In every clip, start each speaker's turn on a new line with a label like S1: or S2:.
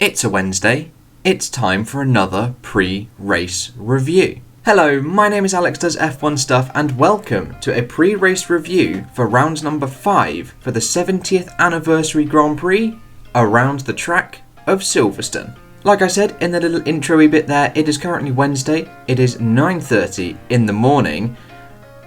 S1: It's a Wednesday. It's time for another pre-race review. Hello, my name is Alex Does F1 Stuff and welcome to a pre-race review for round number 5 for the 70th anniversary Grand Prix around the track of Silverstone. Like I said in the little intro-y bit there, it is currently Wednesday. It is 9:30 in the morning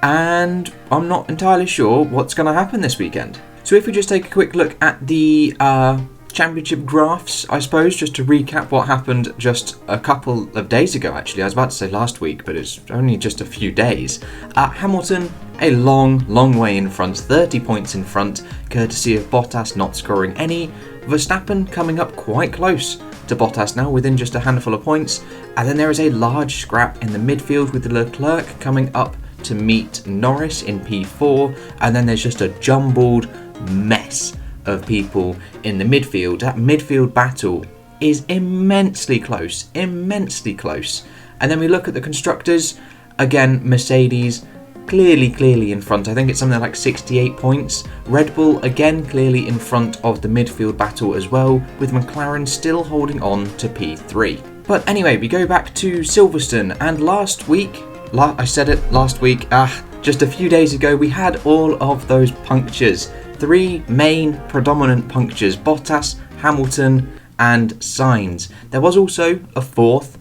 S1: and I'm not entirely sure what's going to happen this weekend. So if we just take a quick look at the championship graphs, I suppose, just to recap what happened just a couple of days ago, actually. I was about to say last week, but it's only just a few days. Hamilton, a long way in front, 30 points in front, courtesy of Bottas not scoring any. Verstappen coming up quite close to Bottas now, within just a handful of points. And then there is a large scrap in the midfield with Leclerc coming up to meet Norris in P4. And then there's just a jumbled mess of people in the midfield. That midfield battle is immensely close. And then we look at the constructors. Again, Mercedes clearly in front. I think it's something like 68 points. Red Bull again clearly in front of the midfield battle as well, with McLaren still holding on to P3. But anyway, we go back to Silverstone, and last week, just a few days ago, we had all of those punctures. 3 main predominant punctures: Bottas, Hamilton and Sainz. There was also a fourth,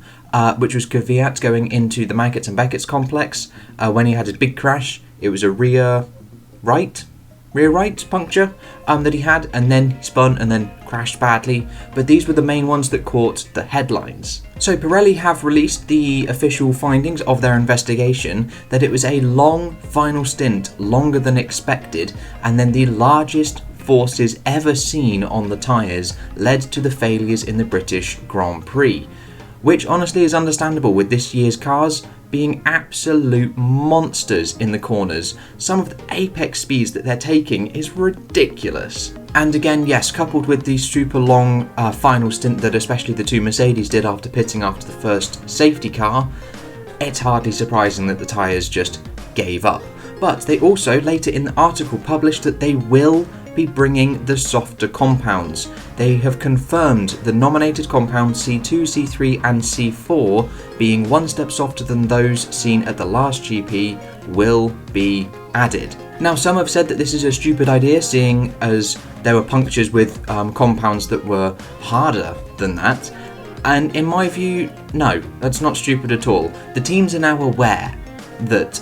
S1: which was Kvyat going into the Maggots and Beckett's complex when he had his big crash. It was a rear right puncture that he had, and then he spun and then crashed badly. But these were the main ones that caught the headlines. So Pirelli have released the official findings of their investigation, that it was a long final stint, longer than expected, and then the largest forces ever seen on the tyres led to the failures in the British Grand Prix, which honestly is understandable with this year's cars being absolute monsters in the corners. Some of the apex speeds that they're taking is ridiculous. And again, yes, coupled with the super long final stint that especially the 2 Mercedes did after pitting after the first safety car, it's hardly surprising that the tyres just gave up. But they also, later in the article, published that they will be bringing the softer compounds. They have confirmed the nominated compounds C2, C3 and C4, being one step softer than those seen at the last GP, will be added. Now, some have said that this is a stupid idea, seeing as there were punctures with compounds that were harder than that. And in my view, no, that's not stupid at all. The teams are now aware that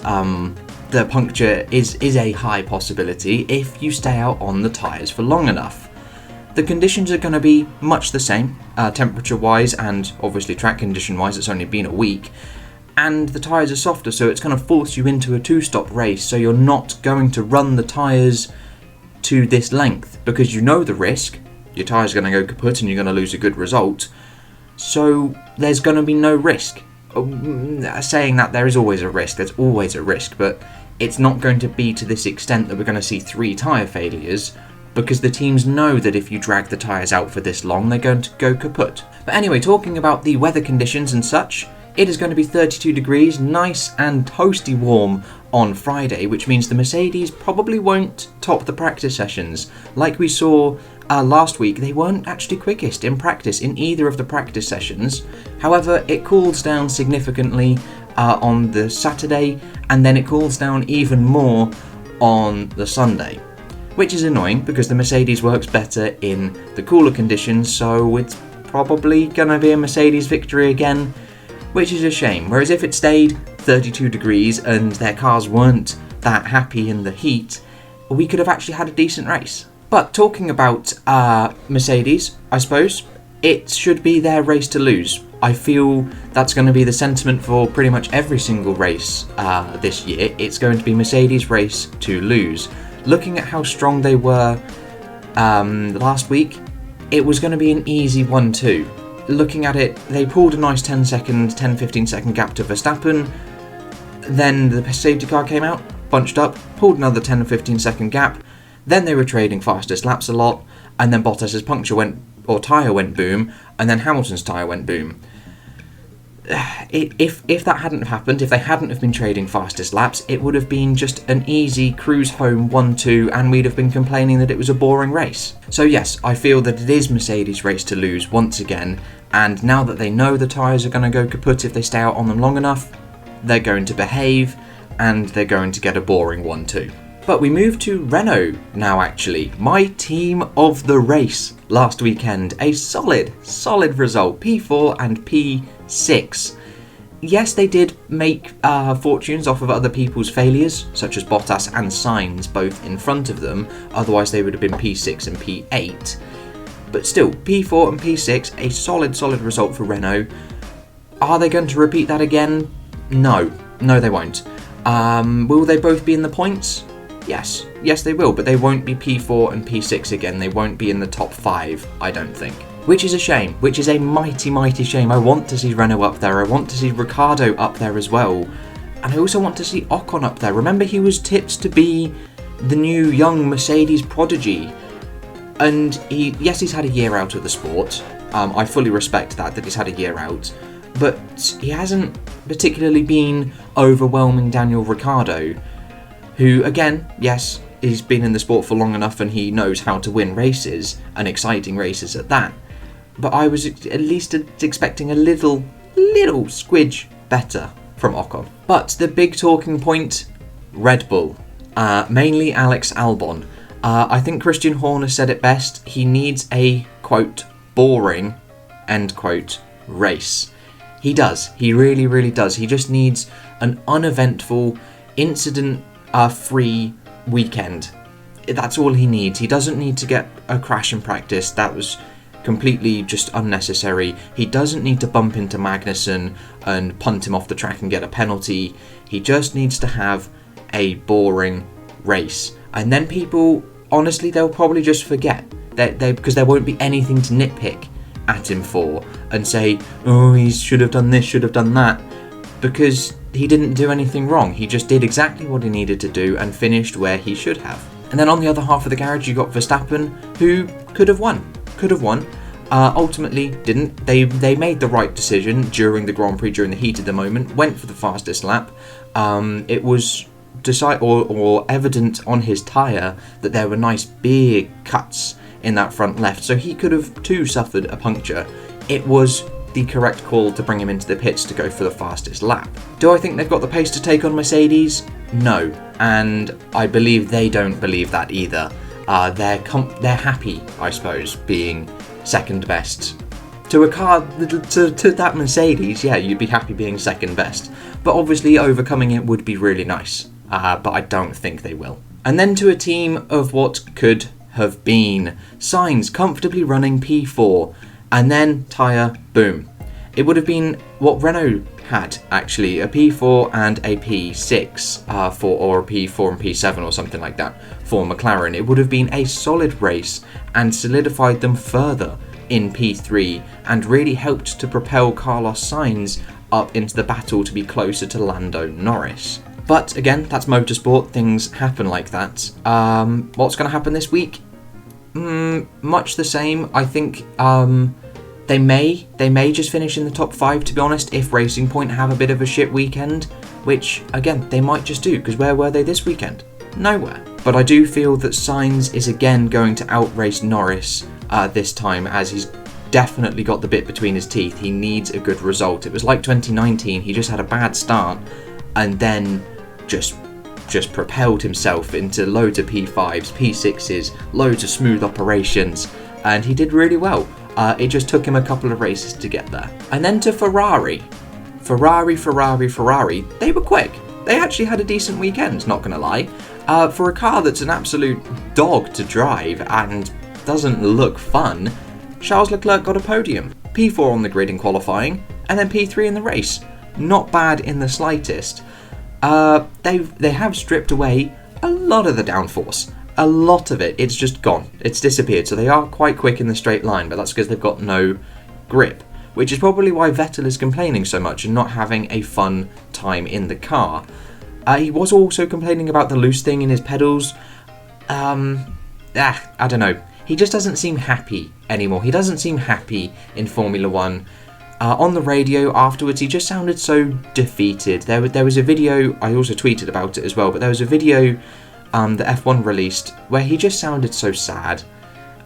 S1: the puncture is a high possibility if you stay out on the tyres for long enough. The conditions are going to be much the same, temperature-wise and obviously track condition-wise. It's only been a week. And the tyres are softer, so it's going to force you into a 2-stop race, so you're not going to run the tyres to this length, because you know the risk. Your tyres are going to go kaput and you're going to lose a good result. So there's going to be no risk. Saying that, there is always a risk, there's always a risk, but it's not going to be to this extent that we're going to see 3 tyre failures, because the teams know that if you drag the tyres out for this long, they're going to go kaput. But anyway, talking about the weather conditions and such, it is going to be 32 degrees, nice and toasty warm on Friday, which means the Mercedes probably won't top the practice sessions. Like we saw last week, they weren't actually quickest in practice in either of the practice sessions. However, it cools down significantly on the Saturday, and then it cools down even more on the Sunday, which is annoying because the Mercedes works better in the cooler conditions, so it's probably going to be a Mercedes victory again, which is a shame. Whereas if it stayed 32 degrees and their cars weren't that happy in the heat, we could have actually had a decent race. But talking about Mercedes, I suppose, it should be their race to lose. I feel that's going to be the sentiment for pretty much every single race this year. It's going to be Mercedes' race to lose. Looking at how strong they were last week, it was going to be an easy 1-2. Looking at it, they pulled a nice 10-15 second gap to Verstappen. Then the safety car came out, bunched up, pulled another 10-15 second gap. Then they were trading fastest laps a lot, and then Bottas's tyre went boom, and then Hamilton's tyre went boom. if that hadn't happened, if they hadn't have been trading fastest laps, it would have been just an easy cruise home 1-2, and we'd have been complaining that it was a boring race. So yes, I feel that it is Mercedes' race to lose once again, and now that they know the tyres are going to go kaput if they stay out on them long enough, they're going to behave, and they're going to get a boring 1-2. But we move to Renault now, actually. My team of the race last weekend. A solid result. P4 and P6. Yes, they did make fortunes off of other people's failures, such as Bottas and Sainz both in front of them. Otherwise, they would have been P6 and P8. But still, P4 and P6, a solid result for Renault. Are they going to repeat that again? No, they won't. Will they both be in the points? Yes they will, but they won't be P4 and P6 again. They won't be in the top 5, I don't think. Which is a shame, which is a mighty shame. I want to see Renault up there, I want to see Ricciardo up there as well. And I also want to see Ocon up there. Remember, he was tipped to be the new young Mercedes prodigy. And he's had a year out of the sport. I fully respect that he's had a year out. But he hasn't particularly been overwhelming Daniel Ricciardo, who, again, yes, he's been in the sport for long enough and he knows how to win races, and exciting races at that. But I was at least expecting a little squidge better from Ocon. But the big talking point, Red Bull, mainly Alex Albon. I think Christian Horner said it best. He needs a, quote, boring, end quote, race. He does. He really does. He just needs an uneventful, incident-free weekend. That's all he needs. He doesn't need to get a crash in practice. That was completely just unnecessary. He doesn't need to bump into Magnussen and punt him off the track and get a penalty. He just needs to have a boring race. And then people, honestly, they'll probably just forget. Because there won't be anything to nitpick at him for and say, oh, he should have done this, should have done that, because he didn't do anything wrong. He just did exactly what he needed to do and finished where he should have. And then on the other half of the garage, you got Verstappen, who could have won. Ultimately didn't. They made the right decision during the Grand Prix, during the heat of the moment, went for the fastest lap. It was evident on his tyre that there were nice big cuts in that front left, so he could have too suffered a puncture. It was the correct call to bring him into the pits to go for the fastest lap. Do I think they've got the pace to take on Mercedes? No, and I believe they don't believe that either. They're happy, I suppose, being second best. To a car, to that Mercedes, yeah, you'd be happy being second best. But obviously overcoming it would be really nice, but I don't think they will. And then to a team of what could have been. Sainz comfortably running P4, and then tyre, boom. It would have been what Renault had, actually, a P4 and a P6 or a P4 and P7 or something like that for McLaren. It would have been a solid race and solidified them further in P3 and really helped to propel Carlos Sainz up into the battle to be closer to Lando Norris. But again, that's motorsport, things happen like that. What's going to happen this week? Much the same. I think they may just finish in the top 5, to be honest, if Racing Point have a bit of a shit weekend, which again they might just do, because where were they this weekend? Nowhere. But I do feel that Sainz is again going to outrace Norris this time, as he's definitely got the bit between his teeth. He needs a good result. It was like 2019, he just had a bad start and then just propelled himself into loads of P5s, P6s, loads of smooth operations, and he did really well. It just took him a couple of races to get there. And then to Ferrari. Ferrari, they were quick. They actually had a decent weekend, not gonna lie. For a car that's an absolute dog to drive and doesn't look fun, Charles Leclerc got a podium. P4 on the grid in qualifying, and then P3 in the race. Not bad in the slightest. They have stripped away a lot of the downforce. A lot of it. It's just gone. It's disappeared. So they are quite quick in the straight line, but that's because they've got no grip, which is probably why Vettel is complaining so much and not having a fun time in the car. He was also complaining about the loose thing in his pedals. I don't know. He just doesn't seem happy anymore. He doesn't seem happy in Formula 1. On the radio afterwards, he just sounded so defeated. There was a video, I also tweeted about it as well, but there was a video that F1 released where he just sounded so sad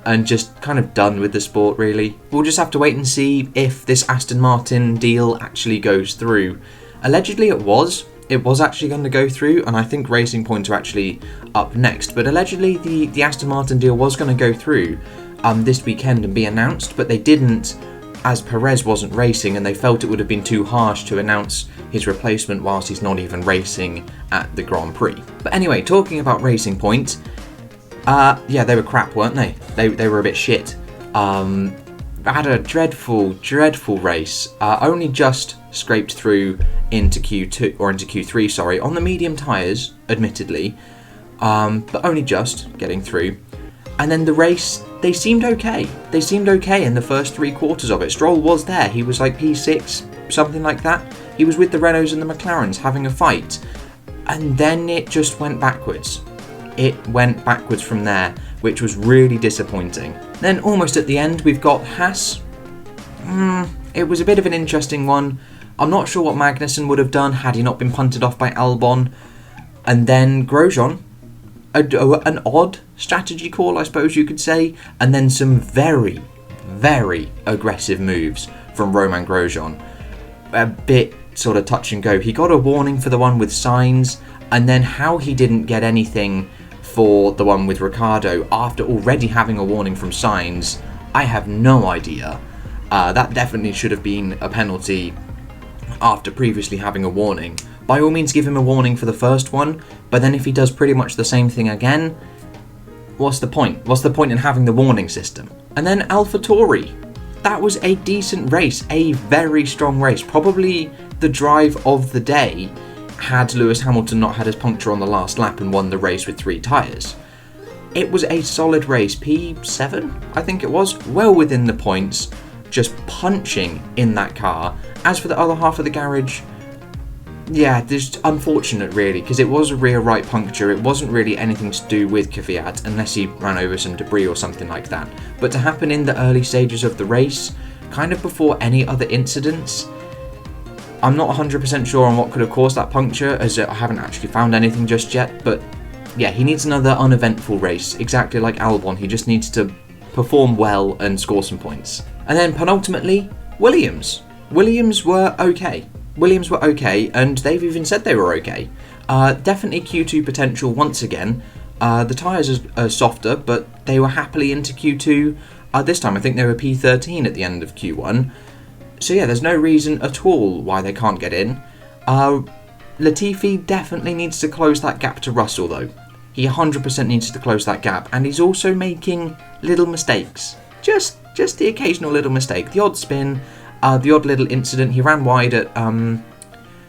S1: and just kind of done with the sport, really. We'll just have to wait and see if this Aston Martin deal actually goes through. Allegedly it was actually going to go through, and I think Racing Point are actually up next, but allegedly the Aston Martin deal was going to go through this weekend and be announced, but they didn't, as Perez wasn't racing, and they felt it would have been too harsh to announce his replacement whilst he's not even racing at the Grand Prix. But anyway, talking about Racing Point, yeah, they were crap, weren't they? They were a bit shit. Had a dreadful race. Only just scraped through into Q3, sorry, on the medium tyres, admittedly, but only just getting through. And then the race, they seemed okay. They seemed okay in the first 3 quarters of it. Stroll was there. He was like P6, something like that. He was with the Renaults and the McLarens having a fight. And then it just went backwards. It went backwards from there, which was really disappointing. Then almost at the end, we've got Haas. It was a bit of an interesting one. I'm not sure what Magnussen would have done had he not been punted off by Albon. And then Grosjean, an odd strategy call, I suppose you could say. And then some very, very aggressive moves from Romain Grosjean. A bit sort of touch and go. He got a warning for the one with Sainz, and then how he didn't get anything for the one with Ricciardo after already having a warning from Sainz, I have no idea. That definitely should have been a penalty after previously having a warning. By all means, give him a warning for the first one, but then if he does pretty much the same thing again, what's the point? What's the point in having the warning system? And then AlphaTauri. That was a decent race, a very strong race. Probably the drive of the day had Lewis Hamilton not had his puncture on the last lap and won the race with 3 tyres. It was a solid race, P7, I think it was, well within the points, just punching in that car. As for the other half of the garage, yeah, just unfortunate really, because it was a rear right puncture. It wasn't really anything to do with Kvyat, unless he ran over some debris or something like that. But to happen in the early stages of the race, kind of before any other incidents, I'm not 100% sure on what could have caused that puncture, as I haven't actually found anything just yet, but yeah, he needs another uneventful race, exactly like Albon. He just needs to perform well and score some points. And then penultimately, Williams. Williams were okay, and they've even said they were okay. Definitely Q2 potential once again. The tyres are softer, but they were happily into Q2. This time I think they were P13 at the end of Q1. So yeah, there's no reason at all why they can't get in. Latifi definitely needs to close that gap to Russell though. He 100% needs to close that gap, and he's also making little mistakes. Just the occasional little mistake. The odd spin, the odd little incident. He ran wide at,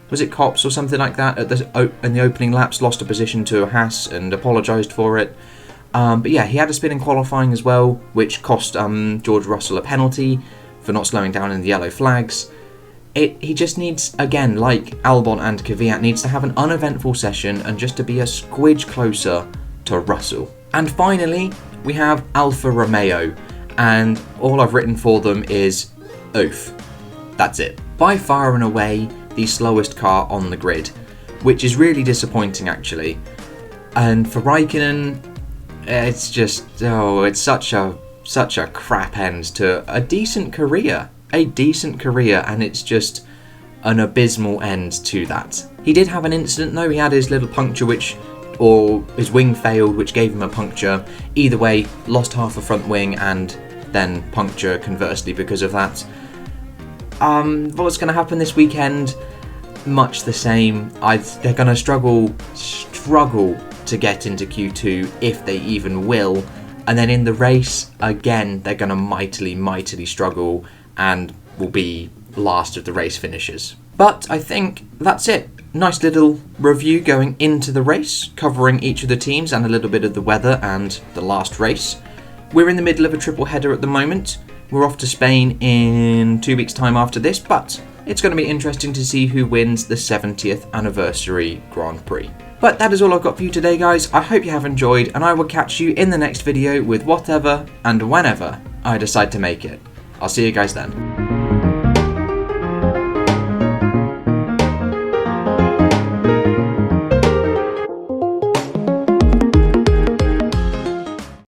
S1: was it Copse or something like that in the opening laps, lost a position to a Haas and apologised for it. But yeah, he had a spin in qualifying as well, which cost George Russell a penalty for not slowing down in the yellow flags. He just needs, again, like Albon and Kvyat, needs to have an uneventful session and just to be a squidge closer to Russell. And finally, we have Alfa Romeo, and all I've written for them is oof. That's it. By far and away, the slowest car on the grid, which is really disappointing actually. And for Raikkonen, it's just, it's such a crap end to a decent career, and it's just an abysmal end to that. He did have an incident though. He had his little puncture, or his wing failed, which gave him a puncture. Either way, lost half a front wing and then puncture conversely because of that. What's going to happen this weekend? Much the same. They're going to struggle to get into Q2 if they even will. And then in the race, again, they're going to mightily struggle and will be last of the race finishers. But I think that's it. Nice little review going into the race, covering each of the teams and a little bit of the weather and the last race. We're in the middle of a triple header at the moment. We're off to Spain in 2 weeks' time after this, but it's going to be interesting to see who wins the 70th anniversary Grand Prix. But that is all I've got for you today, guys. I hope you have enjoyed, and I will catch you in the next video with whatever and whenever I decide to make it. I'll see you guys then.